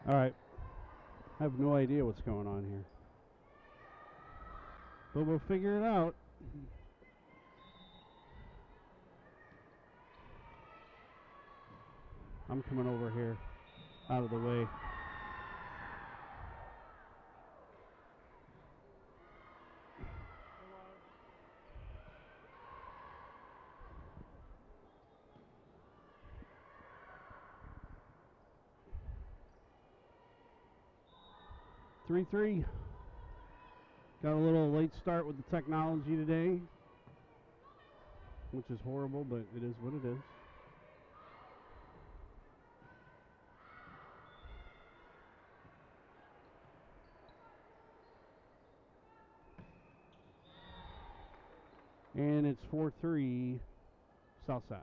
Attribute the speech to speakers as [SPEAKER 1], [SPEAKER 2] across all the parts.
[SPEAKER 1] All right. I have no idea what's going on here. But we'll figure it out. I'm coming over here, out of the way. Three. Got a little late start with the technology today, which is horrible, but it is what it is. And it's 4-3 Southside.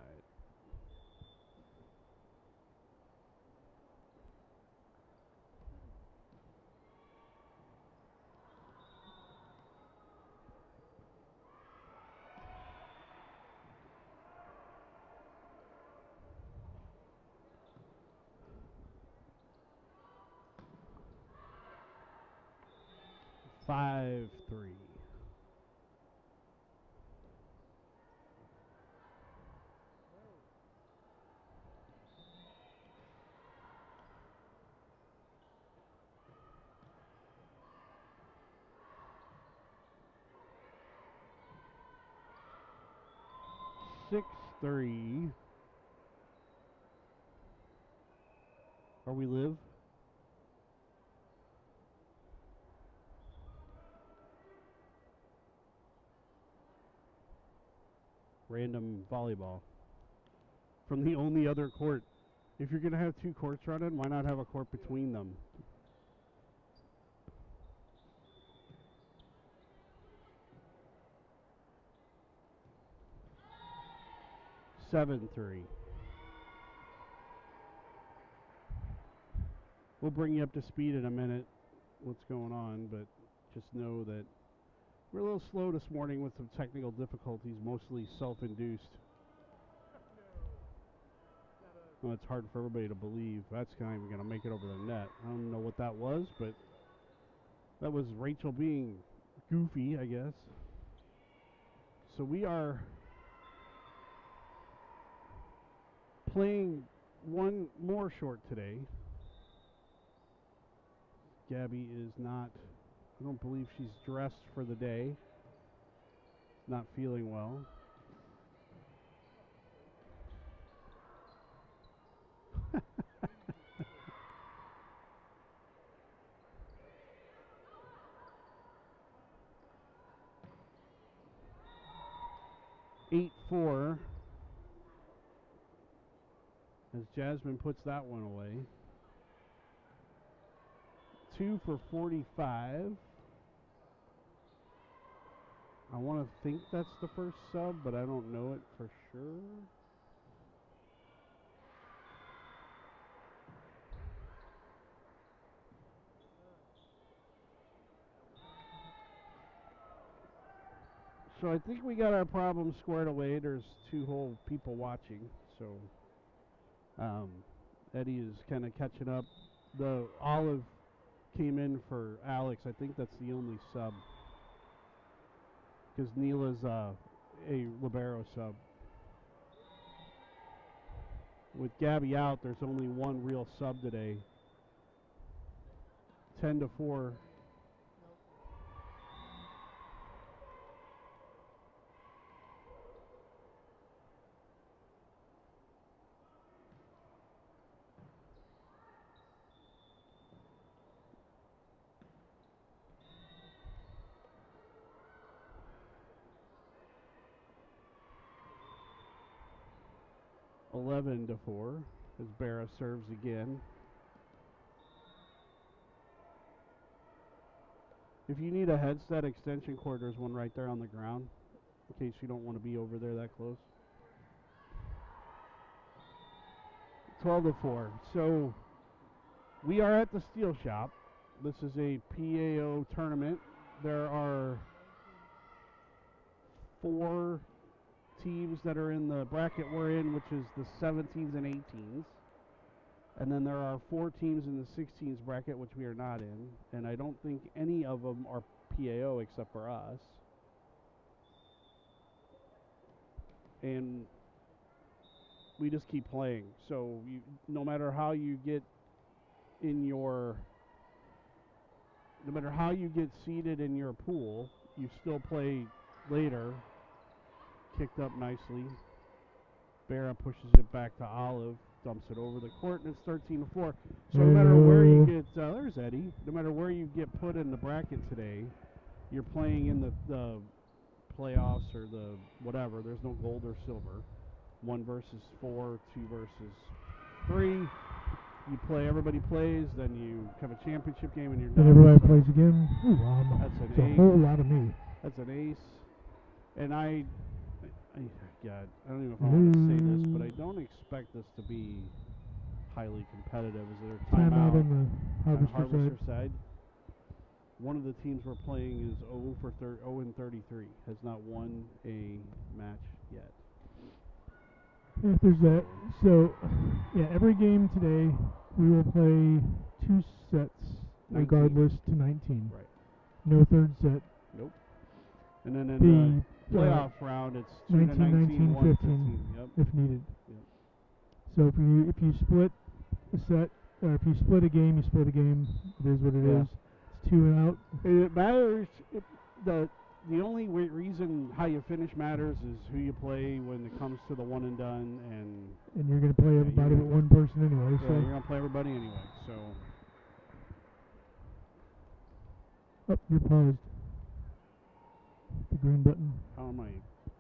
[SPEAKER 1] Five, 3. Six, 3. Or we live. Random volleyball. From the only other court. If you're going to have two courts running, why not have a court between them? Seven, 3. We'll bring you up to speed in a minute what's going on, but just know that we're a little slow this morning with some technical difficulties, mostly self-induced. Well, it's hard for everybody to believe that's not even going to make it over the net. I don't know what that was, but that was Rachel being goofy, I guess. So we are playing one more short today. Gabby is not, I don't believe she's dressed for the day. Not feeling well. Eight, 4. As Jasmine puts that one away. 2 for 45. I want to think that's the first sub, but I don't know it for sure. So I think we got our problem squared away. There's two whole people watching, so Eddie is kind of catching up. The Olive came in for Alex. I think that's the only sub because Neela's a libero sub. With Gabby out, there's only one real sub today. 10-4. $11 to 4 as Barra serves again. If you need a headset extension cord, there's one right there on the ground in case you don't want to be over there that close. 12 to 4. So we are at the steel shop. This is a PAO tournament. There are 4 teams that are in the bracket we're in, which is the 17s and 18s. And then there are 4 teams in the 16s bracket, which we are not in. And I don't think any of them are PAO except for us. And we just keep playing. So no matter how you get seated in your pool, you still play later. Kicked up nicely. Barra pushes it back to Olive, dumps it over the court, and it's 13-4. So no matter where you get, there's Eddie. No matter where you get put in the bracket today, you're playing in the playoffs or the whatever. There's no gold or silver. 1 versus 4, 2 versus 3. You play, everybody plays, then you have a championship game and you're done.
[SPEAKER 2] Then everybody plays again. Ooh,
[SPEAKER 1] that's
[SPEAKER 2] a whole lot of me.
[SPEAKER 1] That's an ace. And God, I don't even know if I want to say this, but I don't expect this to be highly competitive. Is there a timeout
[SPEAKER 2] on the
[SPEAKER 1] Harvester side? One of the teams we're playing is 0-33, has not won a match yet.
[SPEAKER 2] Yeah, there's that. So, yeah, every game today we will play 2 sets, 19. Regardless to 19.
[SPEAKER 1] Right.
[SPEAKER 2] No third set.
[SPEAKER 1] Nope. And then in the playoff round, it's 19, 15. Yep.
[SPEAKER 2] If needed.
[SPEAKER 1] Yep.
[SPEAKER 2] So if you split a set, or if you split a game, you split a game. It is what it is. It's 2 and out.
[SPEAKER 1] It matters. The only reason how you finish matters is who you play when it comes to the one and done,
[SPEAKER 2] and you're going to play everybody but one person anyway.
[SPEAKER 1] Yeah,
[SPEAKER 2] so
[SPEAKER 1] you're going to play everybody anyway. So.
[SPEAKER 2] Oh, you're paused. The green button.
[SPEAKER 1] How am I?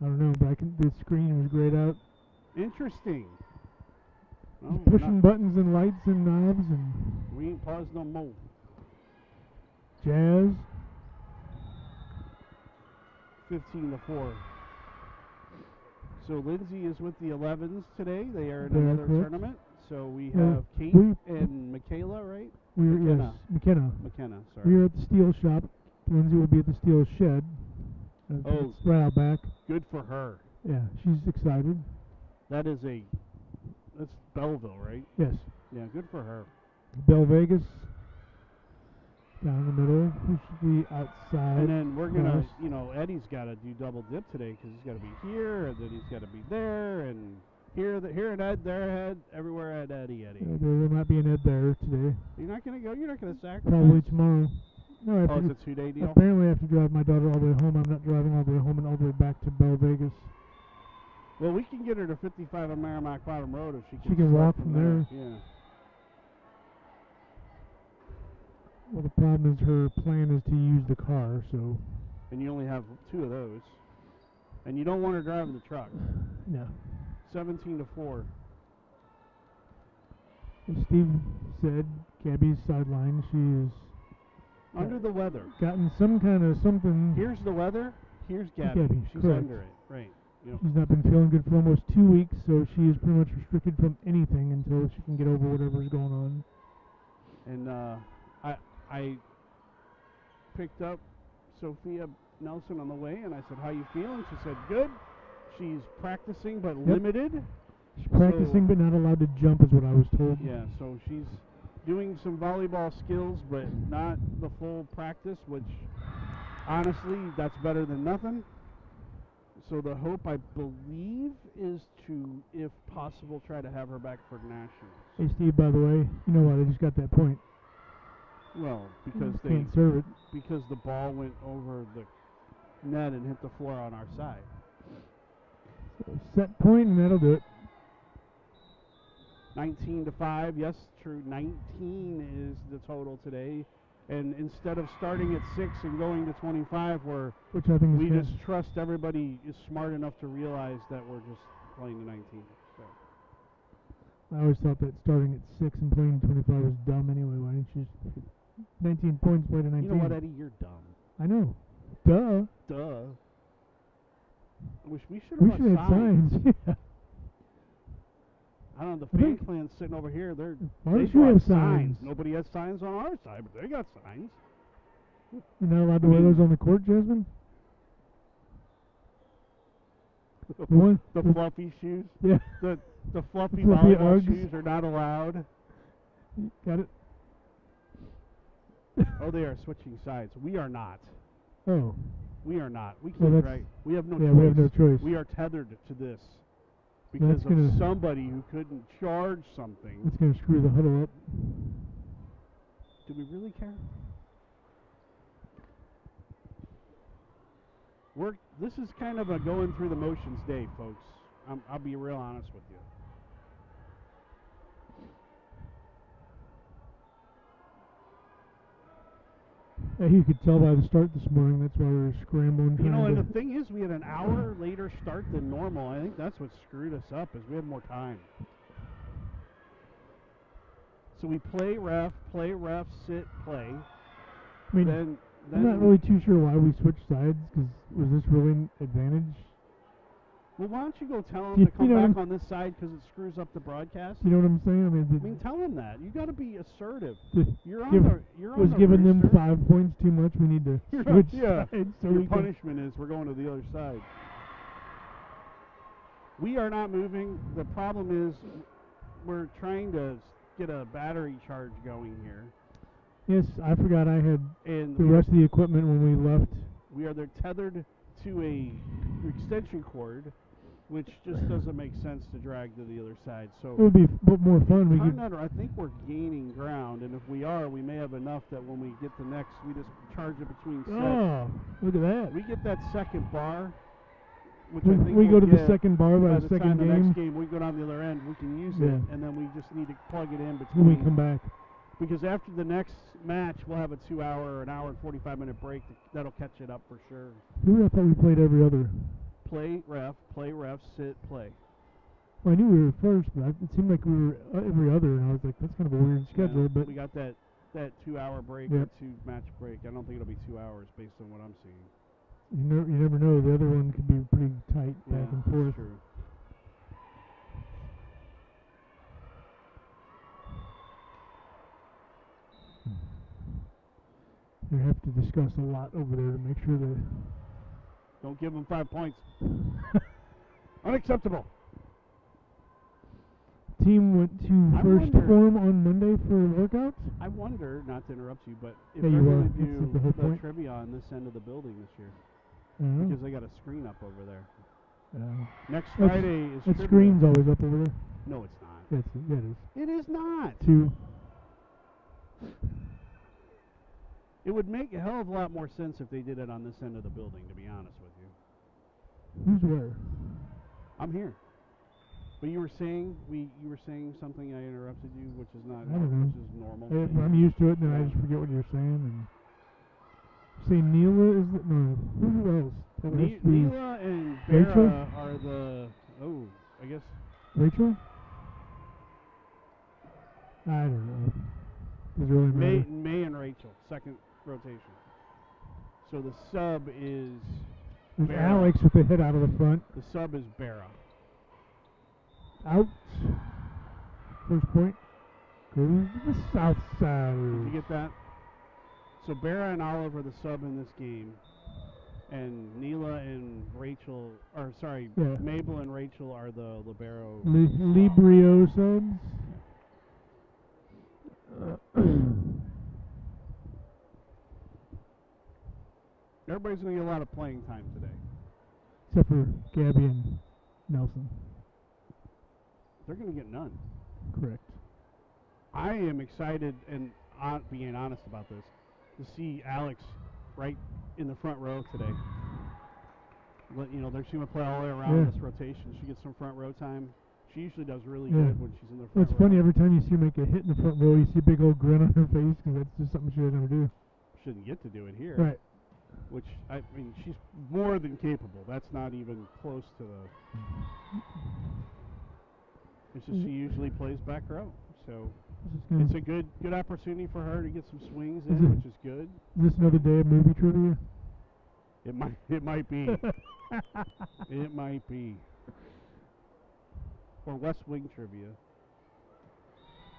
[SPEAKER 2] I don't know, but the screen was grayed out.
[SPEAKER 1] Interesting.
[SPEAKER 2] Well, pushing buttons and lights and knobs and.
[SPEAKER 1] We ain't paused no more.
[SPEAKER 2] Jazz.
[SPEAKER 1] 15-4. So Lindsay is with the 11s today. They are in another tournament. So we have Kate and Michaela, right?
[SPEAKER 2] McKenna.
[SPEAKER 1] McKenna, sorry.
[SPEAKER 2] We're at the steel shop. Lindsay will be at the steel shed.
[SPEAKER 1] Oh,
[SPEAKER 2] right out back.
[SPEAKER 1] Good for her.
[SPEAKER 2] Yeah, she's excited.
[SPEAKER 1] That's Belleville, right?
[SPEAKER 2] Yes.
[SPEAKER 1] Yeah, good for her.
[SPEAKER 2] Bell Vegas. Down the middle, we should be outside.
[SPEAKER 1] And then we're gonna, Eddie's got to do double dip today because he's got to be here, and then he's got to be there, and here an Ed, there Ed, everywhere Eddie.
[SPEAKER 2] There will not be an Ed there today.
[SPEAKER 1] You're not gonna go. You're not gonna sacrifice.
[SPEAKER 2] Probably tomorrow. No,
[SPEAKER 1] it's a 2-day deal.
[SPEAKER 2] Apparently, I have to drive my daughter all the way home. I'm not driving all the way home and all the way back to Bell Vegas.
[SPEAKER 1] Well, we can get her to 55 on Merrimack Bottom Road if she can.
[SPEAKER 2] She can walk from there.
[SPEAKER 1] Yeah.
[SPEAKER 2] Well, the problem is her plan is to use the car, so.
[SPEAKER 1] And you only have 2 of those. And you don't want her driving the truck.
[SPEAKER 2] No.
[SPEAKER 1] 17-4.
[SPEAKER 2] As Steve said, Gabby's sideline. She is
[SPEAKER 1] under the weather.
[SPEAKER 2] Gotten some kind of something.
[SPEAKER 1] Here's the weather. Here's Gabby. She's
[SPEAKER 2] correct.
[SPEAKER 1] under it. Right.
[SPEAKER 2] She's not been feeling good for almost 2 weeks, so she is pretty much restricted from anything until she can get over whatever's going on.
[SPEAKER 1] And I picked up Sophia Nelson on the way, and I said, "How you feeling?" She said, "Good." She's practicing, but limited.
[SPEAKER 2] She's practicing, but not allowed to jump, is what I was told.
[SPEAKER 1] Yeah, so she's doing some volleyball skills, but not the full practice, which, honestly, that's better than nothing. So the hope, I believe, is to, if possible, try to have her back for nationals.
[SPEAKER 2] Hey, Steve, by the way, you know why they just got that point?
[SPEAKER 1] Well, because they
[SPEAKER 2] can't serve it.
[SPEAKER 1] Because the ball went over the net and hit the floor on our side.
[SPEAKER 2] So set point, and that'll do it.
[SPEAKER 1] 19-5, yes, true. 19 is the total today. And instead of starting at 6 and going to 25,
[SPEAKER 2] which I think
[SPEAKER 1] we just trust everybody is smart enough to realize that we're just playing the 19. So.
[SPEAKER 2] I always thought that starting at 6 and playing 25 was dumb anyway. Why didn't you just 19 points, play to 19?
[SPEAKER 1] You know what, Eddie? You're dumb.
[SPEAKER 2] I know. Duh.
[SPEAKER 1] We should have had signs.
[SPEAKER 2] Yeah.
[SPEAKER 1] I don't know, the fan clan's sitting over here. They
[SPEAKER 2] have
[SPEAKER 1] signs. Nobody has signs on our side, but they got signs.
[SPEAKER 2] You're not allowed to wear those on the court, Jasmine?
[SPEAKER 1] The fluffy shoes?
[SPEAKER 2] Yeah.
[SPEAKER 1] The fluffy volleyball shoes are not allowed.
[SPEAKER 2] Got it?
[SPEAKER 1] Oh, they are switching sides. We are not.
[SPEAKER 2] Oh.
[SPEAKER 1] We are not. We
[SPEAKER 2] Well,
[SPEAKER 1] can't drag. We have no choice.
[SPEAKER 2] We have no choice.
[SPEAKER 1] We are tethered to this because of somebody who couldn't charge something.
[SPEAKER 2] It's going to screw the huddle up.
[SPEAKER 1] Do we really care? This is kind of a going through the motions day, folks. I'll be real honest with you.
[SPEAKER 2] You could tell by the start this morning. That's why we were scrambling.
[SPEAKER 1] You know, and the thing is, we had an hour later start than normal. I think that's what screwed us up, is we had more time. So we play ref, sit, play.
[SPEAKER 2] I mean,
[SPEAKER 1] then
[SPEAKER 2] I'm not really too sure why we switched sides, because was this really an advantage?
[SPEAKER 1] Well, why don't you go tell them to come back on this side because it screws up the broadcast?
[SPEAKER 2] You know what I'm saying?
[SPEAKER 1] I mean, tell them that. You got to be assertive.
[SPEAKER 2] You're on the giving them 5 points too much. We need to switch sides. So
[SPEAKER 1] your punishment is we're going to the other side. We are not moving. The problem is we're trying to get a battery charge going here.
[SPEAKER 2] Yes, I forgot I had
[SPEAKER 1] and
[SPEAKER 2] the rest of the equipment when we left.
[SPEAKER 1] We are tethered to a extension cord, which just doesn't make sense to drag to the other side. So
[SPEAKER 2] it would be more fun.
[SPEAKER 1] I think we're gaining ground, and if we are, we may have enough that when we get the next, we just charge it between sets.
[SPEAKER 2] Oh, look at that!
[SPEAKER 1] We get that second bar, which
[SPEAKER 2] I think we go to the second bar by the second game.
[SPEAKER 1] The next game, we go down the other end. We can use it, and then we just need to plug it in between.
[SPEAKER 2] When we come back.
[SPEAKER 1] Because after the next match, we'll have a 2-hour, an hour and 45-minute break. That'll catch it up for sure.
[SPEAKER 2] Who I thought we played every other.
[SPEAKER 1] Play, ref, sit, play.
[SPEAKER 2] Well, I knew we were first, but it seemed like we were every other, and I was like, that's kind of a weird schedule.
[SPEAKER 1] Yeah,
[SPEAKER 2] but
[SPEAKER 1] we got that 2-hour break or 2-match break. I don't think it'll be 2 hours based on what I'm seeing.
[SPEAKER 2] You never know. The other one could be pretty tight back and forth.
[SPEAKER 1] That's true.
[SPEAKER 2] We have to discuss a lot over there to make sure that...
[SPEAKER 1] Don't give them 5 points. Unacceptable.
[SPEAKER 2] Team went to first form on Monday for workouts?
[SPEAKER 1] I wonder, not to interrupt you, but if they're going to do the trivia on this end of the building this year. Because they got a screen up over there. Next Friday is trivia.
[SPEAKER 2] That screen's always up over there.
[SPEAKER 1] No, it's not.
[SPEAKER 2] Yeah, it is.
[SPEAKER 1] It is not.
[SPEAKER 2] 2.
[SPEAKER 1] It would make a hell of a lot more sense if they did it on this end of the building, to be honest with you.
[SPEAKER 2] Who's where?
[SPEAKER 1] I'm here. But you were saying something. I interrupted you, which is not.
[SPEAKER 2] I don't know.
[SPEAKER 1] Which is normal.
[SPEAKER 2] I'm used to it, and then I just forget what you're saying. And say Neela is no. Who else?
[SPEAKER 1] Neela and
[SPEAKER 2] Rachel
[SPEAKER 1] are the. Oh, I guess.
[SPEAKER 2] Rachel. I don't know. Does it really matter?
[SPEAKER 1] May and Rachel, second rotation. So the sub is.
[SPEAKER 2] There's Alex with the hit out of the front.
[SPEAKER 1] The sub is Barra.
[SPEAKER 2] Out. First point goes to the south side.
[SPEAKER 1] Did you get that? So Barra and Olive are the sub in this game. And Neela and Rachel, Mabel and Rachel are the libero.
[SPEAKER 2] Librio subs.
[SPEAKER 1] Everybody's going to get a lot of playing time today.
[SPEAKER 2] Except for Gabby and Nelson.
[SPEAKER 1] They're going to get none.
[SPEAKER 2] Correct.
[SPEAKER 1] I am excited, and being honest about this, to see Alex right in the front row today. She's going to play all the way around this rotation. She gets some front row time. She usually does really good when she's in the front row.
[SPEAKER 2] It's funny, every time you see her make a hit in the front row, you see a big old grin on her face because that's just something she doesn't ever do.
[SPEAKER 1] Shouldn't get to do it here.
[SPEAKER 2] Right.
[SPEAKER 1] Which, I mean, she's more than capable. That's not even close to the... It's just she usually plays back row. So it's a good opportunity for her to get some swings in, which is good.
[SPEAKER 2] Is this another day of movie trivia?
[SPEAKER 1] It might be. It might be. Or West Wing trivia.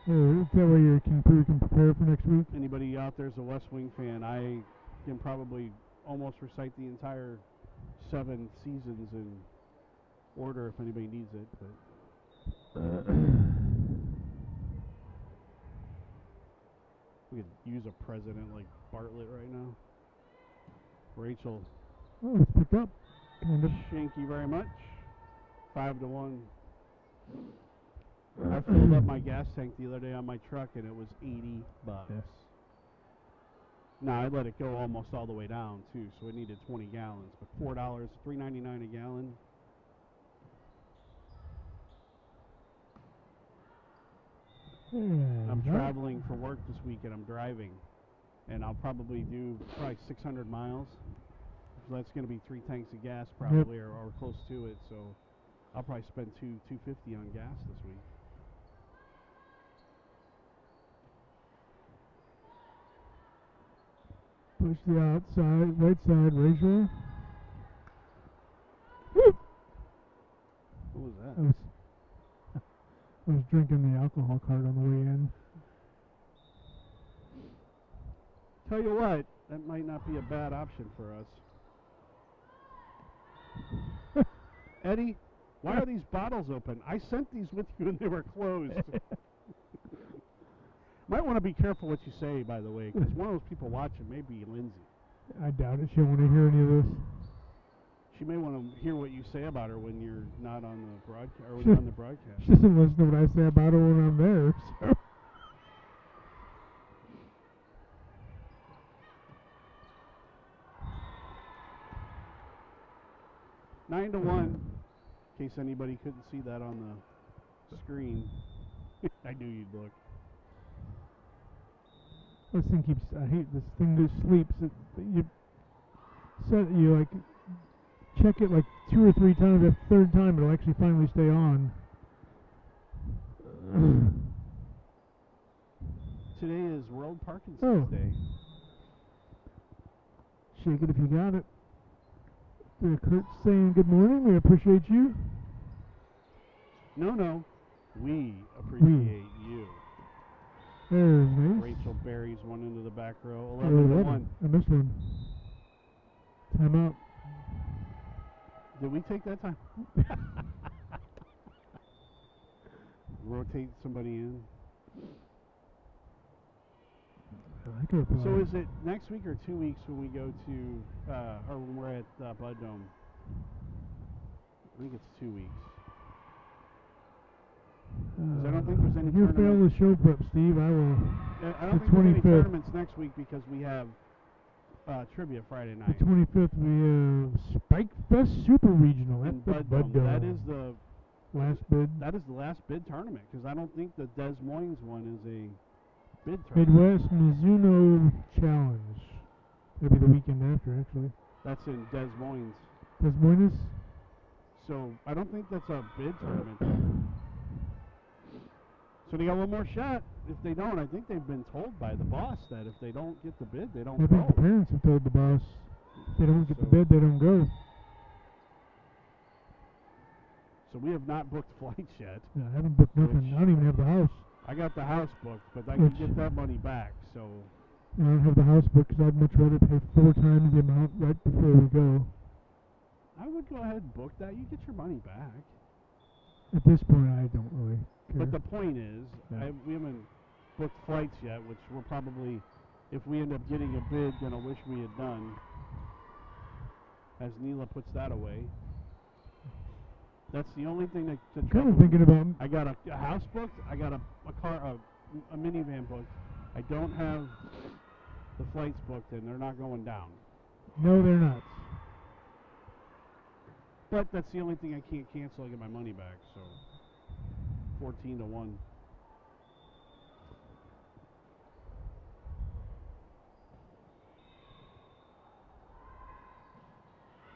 [SPEAKER 2] That way you can prepare for next week.
[SPEAKER 1] Anybody out there is a West Wing fan, I can probably almost recite the entire 7 seasons in order if anybody needs it. But We could use a president like Bartlett right now. Rachel.
[SPEAKER 2] Oh, it's picked up. Kind of.
[SPEAKER 1] Thank you very much. 5-1. I filled up my gas tank the other day on my truck, and it was $80.
[SPEAKER 2] Yes.
[SPEAKER 1] Now I let it go almost all the way down too, so it needed 20 gallons. But $4, $3.99 a gallon. I'm traveling for work this week, and I'm driving, and I'll probably do 600 miles. So that's going to be 3 tanks of gas probably, or close to it. So I'll probably spend $2.50 on gas this week.
[SPEAKER 2] Push the outside, right side, Rachel.
[SPEAKER 1] What was that?
[SPEAKER 2] I was drinking the alcohol cart on the way in.
[SPEAKER 1] Tell you what, that might not be a bad option for us. Eddie, why are these bottles open? I sent these with you and they were closed. Might want to be careful what you say, by the way, because one of those people watching may be Lindsay.
[SPEAKER 2] I doubt it. She won't want to hear any of this.
[SPEAKER 1] She may want to hear what you say about her when you're not on the broadcast, or when you're on the broadcast.
[SPEAKER 2] She doesn't listen to what I say about her when I'm there. So.
[SPEAKER 1] 9-1, in case anybody couldn't see that on the screen. I knew you'd look.
[SPEAKER 2] This thing keeps. I hate this thing that sleeps. You like check it like 2 or 3 times. The third time, it'll actually finally stay on.
[SPEAKER 1] Today is World Parkinson's Day.
[SPEAKER 2] Shake it if you got it. Kurt's saying good morning. We appreciate you.
[SPEAKER 1] No. We appreciate you.
[SPEAKER 2] There's nice.
[SPEAKER 1] Rachel buries one into the back row. 11-1.
[SPEAKER 2] I missed one. Timeout.
[SPEAKER 1] Did we take that time? Rotate somebody in. So is it next week or 2 weeks when we go to, or when we're at Bud Dome? I think it's 2 weeks. I don't think there's any
[SPEAKER 2] if you fail the show prep, Steve, I will.
[SPEAKER 1] I don't think there's any tournaments next week because we have trivia Friday night.
[SPEAKER 2] The 25th we have Spike Fest Super Regional at Bud Dome.
[SPEAKER 1] That is the
[SPEAKER 2] last bid.
[SPEAKER 1] That is the last bid tournament because I don't think the Des Moines one is a bid tournament.
[SPEAKER 2] Midwest Mizuno Challenge. That'll be the weekend after, actually.
[SPEAKER 1] That's in Des Moines.
[SPEAKER 2] Des Moines?
[SPEAKER 1] So I don't think that's a bid tournament. So they got one more shot. If they don't, I think they've been told by the boss that if they don't get the bid, they don't go.
[SPEAKER 2] I think the parents have told the boss if they don't get the bid, they don't go.
[SPEAKER 1] So we have not booked flights yet.
[SPEAKER 2] Yeah, I haven't booked nothing. I don't even have the house.
[SPEAKER 1] I got the house booked, but I can get that money back. So
[SPEAKER 2] I don't have the house booked because I'd much rather pay 4 times the amount right before we go.
[SPEAKER 1] I would go ahead and book that. You get your money back.
[SPEAKER 2] At this point, I don't really care.
[SPEAKER 1] But the point is, we haven't booked flights yet, which we're probably, if we end up getting a bid, going to wish we had done. As Neela puts that away. That's the only thing that
[SPEAKER 2] kind of thinking about.
[SPEAKER 1] I got a house booked. I got a car, a minivan booked. I don't have the flights booked, and they're not going down.
[SPEAKER 2] No, they're not.
[SPEAKER 1] But that's the only thing I can't cancel. I get my money back. So 14-1.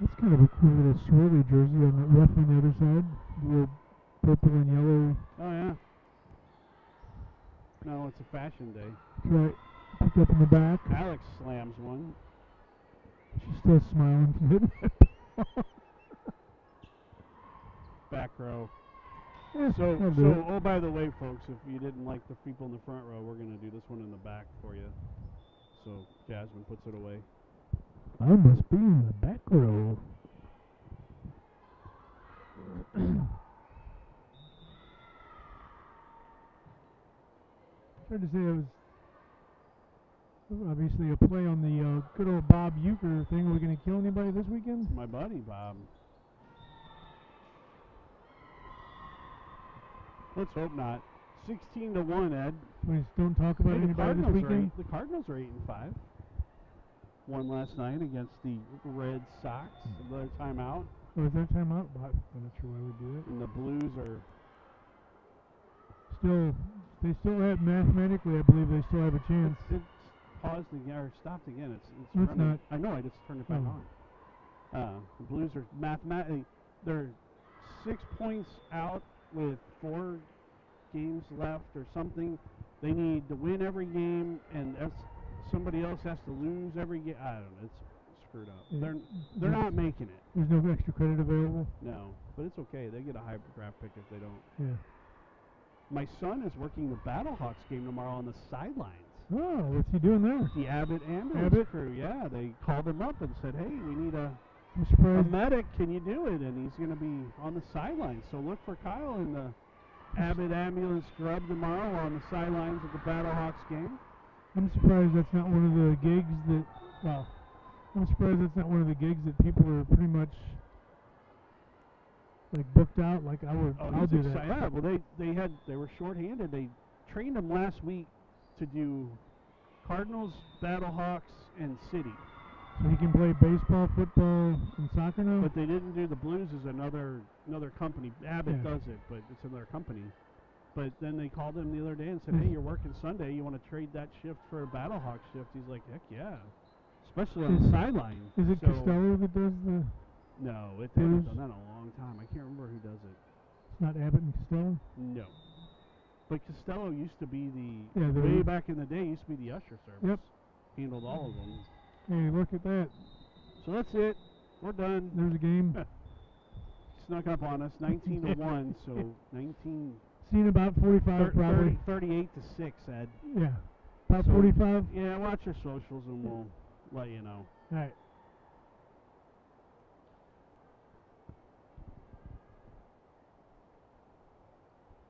[SPEAKER 2] That's kind of a cool little swirly jersey on the ref on the other side. The little purple and yellow.
[SPEAKER 1] Oh, yeah. No, it's a fashion day.
[SPEAKER 2] That's right. Picked up in the back.
[SPEAKER 1] Alex slams one.
[SPEAKER 2] She's still smiling from hitting it.
[SPEAKER 1] Back row.
[SPEAKER 2] Yeah,
[SPEAKER 1] oh, by the way, folks, if you didn't like the people in the front row, we're going to do this one in the back for you. So Jasmine puts it away.
[SPEAKER 2] I must be in the back row. Tried to say I was Obviously, a play on the good old Bob Euchre thing. Are we going to kill anybody this weekend?
[SPEAKER 1] My buddy, Bob. Let's hope not. 16-1, Ed.
[SPEAKER 2] Please don't talk about
[SPEAKER 1] Hey,
[SPEAKER 2] anybody this weekend.
[SPEAKER 1] The Cardinals are 8-5. Won last night against the Red Sox. Another timeout.
[SPEAKER 2] Oh, is that timeout? I'm not sure why we do that.
[SPEAKER 1] And the Blues are
[SPEAKER 2] they still have, mathematically, I believe they still have a chance.
[SPEAKER 1] It's paused again, or stopped again. It's
[SPEAKER 2] running.
[SPEAKER 1] Not. I know, I just turned it back on. The Blues are mathematically, they're 6 points out with 4 games left or something. They need to win every game, and somebody else has to lose every game. I don't know. It's screwed up. They're not making it.
[SPEAKER 2] There's no extra credit available?
[SPEAKER 1] No, but it's okay. They get a high draft pick if they don't.
[SPEAKER 2] Yeah.
[SPEAKER 1] My son is working the Battlehawks game tomorrow on the sidelines.
[SPEAKER 2] Oh, what's he doing there?
[SPEAKER 1] The Abbott ambulance crew. Yeah, they called him up and said, hey, we need a medic. Can you do it? And he's going to be on the sidelines. So look for Kyle in the Abbott ambulance scrub tomorrow on the sidelines of the Battlehawks game.
[SPEAKER 2] I'm surprised that's not one of the gigs that, I'm surprised that's not one of the gigs that people are pretty much like booked out. Like I'll do that.
[SPEAKER 1] Yeah, well they were shorthanded. They trained him last week to do Cardinals, Battlehawks, and City.
[SPEAKER 2] So he can play baseball, football, and soccer now?
[SPEAKER 1] But they didn't do the Blues as another company. Abbott does it, but it's another company. But then they called him the other day and said, hey, you're working Sunday. You want to trade that shift for a Battlehawk shift? He's like, heck yeah. Especially on the sideline.
[SPEAKER 2] Is it Costello that does the...
[SPEAKER 1] No, they haven't done that in a long time. I can't remember who does it.
[SPEAKER 2] It's not Abbott and Costello?
[SPEAKER 1] No. But Costello used to be way back in the day, used to be the usher service.
[SPEAKER 2] Yep.
[SPEAKER 1] Handled all of them.
[SPEAKER 2] Hey, look at that.
[SPEAKER 1] So that's it. We're done.
[SPEAKER 2] There's a game.
[SPEAKER 1] Snuck up on us, 19-1, so 19...
[SPEAKER 2] Seen about 45 probably.
[SPEAKER 1] 38-6, Ed.
[SPEAKER 2] Yeah. About 45?
[SPEAKER 1] Yeah, watch your socials and we'll let you know.
[SPEAKER 2] All right.